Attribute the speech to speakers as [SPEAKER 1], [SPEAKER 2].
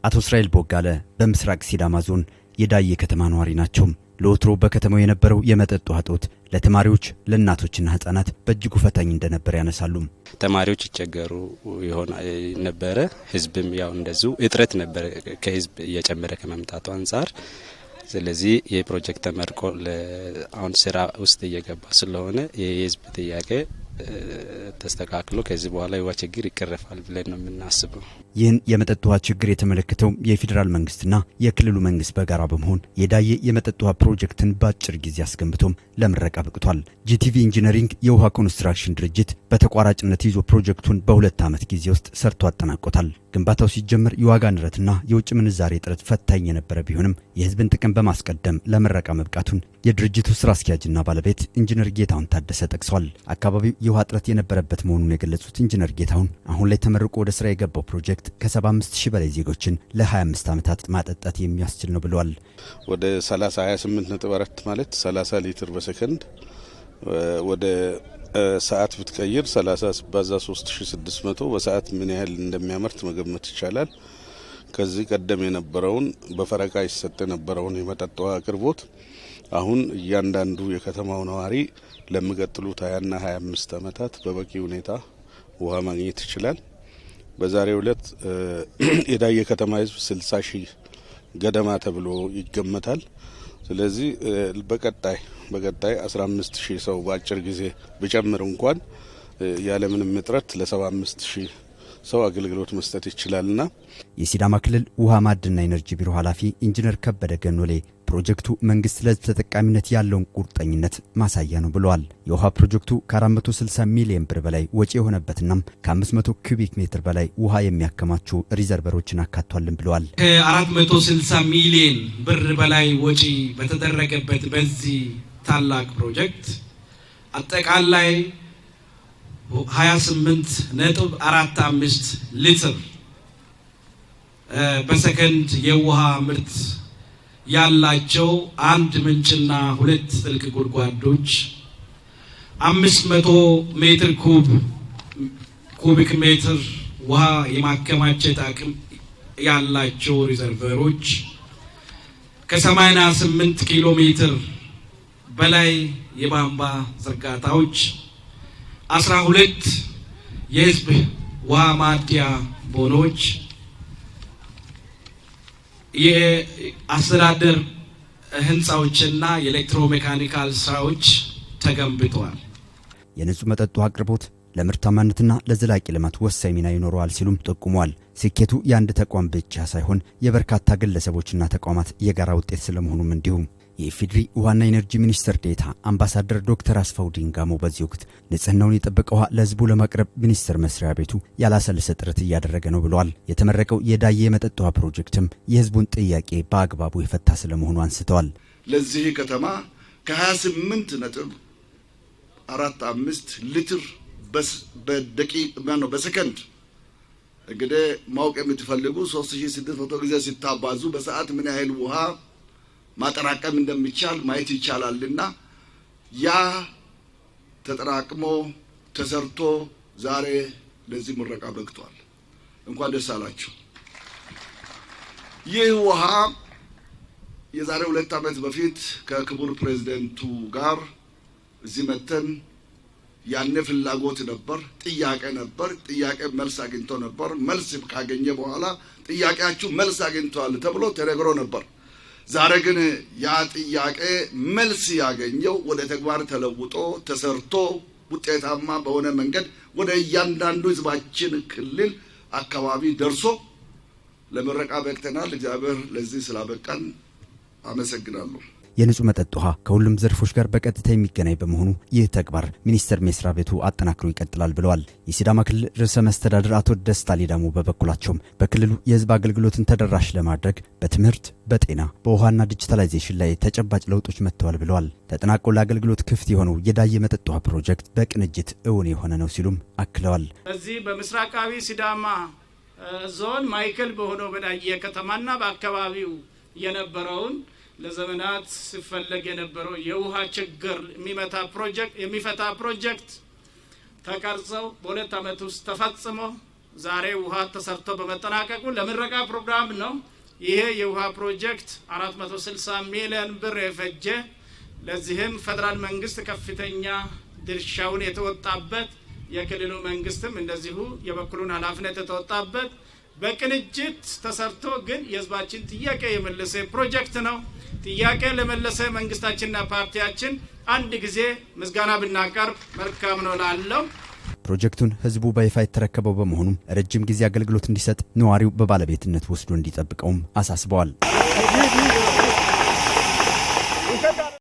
[SPEAKER 1] አቶ እስራኤል ቦጋለ በምስራቅ ሲዳማ ዞን የዳዬ ከተማ ነዋሪ ናቸው። ለወትሮ በከተማው የነበረው የመጠጥ ውሃ እጦት ለተማሪዎች ለእናቶችና ህፃናት በእጅጉ ፈታኝ እንደነበር ያነሳሉ።
[SPEAKER 2] ተማሪዎች ይቸገሩ ይሆን ነበር። ህዝብም ያው እንደዚሁ እጥረት ነበር ከህዝብ እየጨመረ ከመምጣቱ አንፃር። ስለዚህ የፕሮጀክት ተመርቆ አሁን ስራ ውስጥ እየገባ ስለሆነ የህዝብ ጥያቄ ተስተካክሎ ከዚህ በኋላ የውሃ ችግር ይቀረፋል ብለን ነው የምናስበው።
[SPEAKER 1] ይህን የመጠጥ ውሃ ችግር የተመለከተው የፌዴራል መንግስትና የክልሉ መንግስት በጋራ በመሆን የዳዬ የመጠጥ ውሃ ፕሮጀክትን በአጭር ጊዜ አስገንብቶም ለምረቃ በቅቷል። ጂቲቪ ኢንጂነሪንግ የውሃ ኮንስትራክሽን ድርጅት በተቋራጭነት ይዞ ፕሮጀክቱን በ2 ዓመት ጊዜ ውስጥ ሰርቶ አጠናቆታል። ግንባታው ሲጀምር የዋጋ ንረትና የውጭ ምንዛሬ እጥረት ፈታኝ የነበረ ቢሆንም የህዝብን ጥቅም በማስቀደም ለምረቃ መብቃቱን የድርጅቱ ስራ አስኪያጅና ባለቤት ኢንጂነር ጌታሁን ታደሰ ጠቅሰዋል። አካባቢው የውሃ እጥረት የነበረበት መሆኑን የገለጹት ኢንጂነር ጌታሁን አሁን ላይ ተመርቆ ወደ ስራ የገባው ፕሮጀክት ከ75000 በላይ ዜጎችን ለ25 ዓመታት ማጠጣት የሚያስችል ነው ብለዋል።
[SPEAKER 3] ወደ 28.4 ማለት 30 ሊትር በሰከንድ ወደ ሰዓት ብትቀይር 30 ሲባዛ 3600 በሰዓት ምን ያህል እንደሚያመርት መገመት ይቻላል። ከዚህ ቀደም የነበረውን በፈረቃ ይሰጥ የነበረውን የመጠጥ ውሃ አቅርቦት አሁን እያንዳንዱ የከተማው ነዋሪ ለሚቀጥሉት 20ና 25 ዓመታት በበቂ ሁኔታ ውሃ ማግኘት ይችላል። በዛሬው ዕለት የዳዬ ከተማ ህዝብ 60,000 ገደማ ተብሎ ይገመታል። ስለዚህ በቀጣይ 15,000 ሰው በአጭር ጊዜ ቢጨምር እንኳን ያለምንም እጥረት ለ75,000 ሰው አገልግሎት መስጠት ይችላልና
[SPEAKER 1] የሲዳማ ክልል ውሃ ማዕድንና ኢነርጂ ቢሮ ኃላፊ ኢንጂነር ከበደ ገኖሌ ፕሮጀክቱ መንግስት ለህዝብ ተጠቃሚነት ያለውን ቁርጠኝነት ማሳያ ነው ብለዋል። የውሃ ፕሮጀክቱ ከ460 ሚሊዮን ብር በላይ ወጪ የሆነበትና ከ500 ኩቢክ ሜትር በላይ ውሃ የሚያከማቹ ሪዘርቨሮችን አካቷልን ብለዋል።
[SPEAKER 4] ከ460 ሚሊዮን ብር በላይ ወጪ በተደረገበት በዚህ ታላቅ ፕሮጀክት አጠቃላይ 28.45 ሊትር በሰከንድ የውሃ ምርት ያላቸው አንድ ምንጭና 2 ጥልቅ ጉድጓዶች 500 ሜትር ኩቢክ ሜትር ውሃ የማከማቸት አቅም ያላቸው ሪዘርቨሮች ከ88 ኪሎ ሜትር በላይ የቧንቧ ዝርጋታዎች 12 የህዝብ ውሃ ማደያ ቦኖች የአስተዳደር ህንፃዎችና የኤሌክትሮሜካኒካል ስራዎች ተገንብተዋል።
[SPEAKER 1] የንጹህ መጠጥ ውሃ አቅርቦት ለምርታማነትና ለዘላቂ ልማት ወሳኝ ሚና ይኖረዋል ሲሉም ጠቁመዋል። ስኬቱ የአንድ ተቋም ብቻ ሳይሆን የበርካታ ግለሰቦችና ተቋማት የጋራ ውጤት ስለመሆኑም እንዲሁም የኢፌዴሪ ውሃና ኢነርጂ ሚኒስትር ዴኤታ አምባሳደር ዶክተር አስፋው ዲንጋሞ በዚህ ወቅት ንጽህናውን የጠበቀ ውሃ ለህዝቡ ለማቅረብ ሚኒስቴር መስሪያ ቤቱ ያላሰለሰ ጥረት እያደረገ ነው ብለዋል። የተመረቀው የዳዬ የመጠጥ ውሃ ፕሮጀክትም የህዝቡን ጥያቄ በአግባቡ የፈታ ስለመሆኑ አንስተዋል።
[SPEAKER 5] ለዚህ ከተማ ከ28.45 ሊትር በሰከንድ እንግዲህ ማወቅ የምትፈልጉ 3600 ጊዜ ሲታባዙ በሰዓት ምን ያህል ውሃ ማጠራቀም እንደሚቻል ማየት ይቻላልና ያ ተጠራቅሞ ተሰርቶ ዛሬ ለዚህ ምረቃ በቅቷል። እንኳን ደስ አላችሁ። ይህ ውሃ የዛሬ 2 ዓመት በፊት ከክቡር ፕሬዝዳንቱ ጋር እዚህ መተን ያኔ ፍላጎት ነበር፣ ጥያቄ ነበር። ጥያቄ መልስ አግኝቶ ነበር። መልስ ካገኘ በኋላ ጥያቄያችሁ መልስ አግኝቷል ተብሎ ተነግሮ ነበር። ዛሬ ግን ያ ጥያቄ መልስ ያገኘው ወደ ተግባር ተለውጦ ተሰርቶ ውጤታማ በሆነ መንገድ ወደ እያንዳንዱ ህዝባችን ክልል አካባቢ ደርሶ ለምረቃ በቅተናል። እግዚአብሔር ለዚህ ስላበቃን አመሰግናለሁ።
[SPEAKER 1] የንጹህ መጠጥ ውሃ ከሁሉም ዘርፎች ጋር በቀጥታ የሚገናኝ በመሆኑ ይህ ተግባር ሚኒስቴር መስሪያ ቤቱ አጠናክሮ ይቀጥላል ብለዋል። የሲዳማ ክልል ርዕሰ መስተዳድር አቶ ደስታ ሌዳሞ በበኩላቸውም በክልሉ የህዝብ አገልግሎትን ተደራሽ ለማድረግ በትምህርት፣ በጤና፣ በውሃና ዲጂታላይዜሽን ላይ ተጨባጭ ለውጦች መጥተዋል ብለዋል። ተጠናቆ ለአገልግሎት ክፍት የሆነው የዳዬ የመጠጥ ውሃ ፕሮጀክት በቅንጅት እውን የሆነ ነው ሲሉም አክለዋል።
[SPEAKER 6] በዚህ በምስራቃዊ ሲዳማ ዞን ማዕከል በሆነው በዳዬ ከተማና በአካባቢው የነበረውን ለዘመናት ሲፈለግ የነበረው የውሃ ችግር የሚፈታ ፕሮጀክት ተቀርጸው በ2 ዓመት ውስጥ ተፈጽሞ ዛሬ ውሃ ተሰርቶ በመጠናቀቁ ለምረቃ ፕሮግራም ነው። ይሄ የውሃ ፕሮጀክት 460 ሚሊዮን ብር የፈጀ ለዚህም ፌደራል መንግስት ከፍተኛ ድርሻውን የተወጣበት የክልሉ መንግስትም እንደዚሁ የበኩሉን ኃላፊነት የተወጣበት በቅንጅት ተሰርቶ ግን የህዝባችን ጥያቄ የመለሰ ፕሮጀክት ነው። ጥያቄ ለመለሰ መንግስታችንና ፓርቲያችን አንድ ጊዜ ምስጋና ብናቀርብ መልካም ነው ላለው
[SPEAKER 1] ፕሮጀክቱን ህዝቡ በይፋ የተረከበው በመሆኑ ረጅም ጊዜ አገልግሎት እንዲሰጥ ነዋሪው በባለቤትነት ወስዶ እንዲጠብቀውም አሳስበዋል።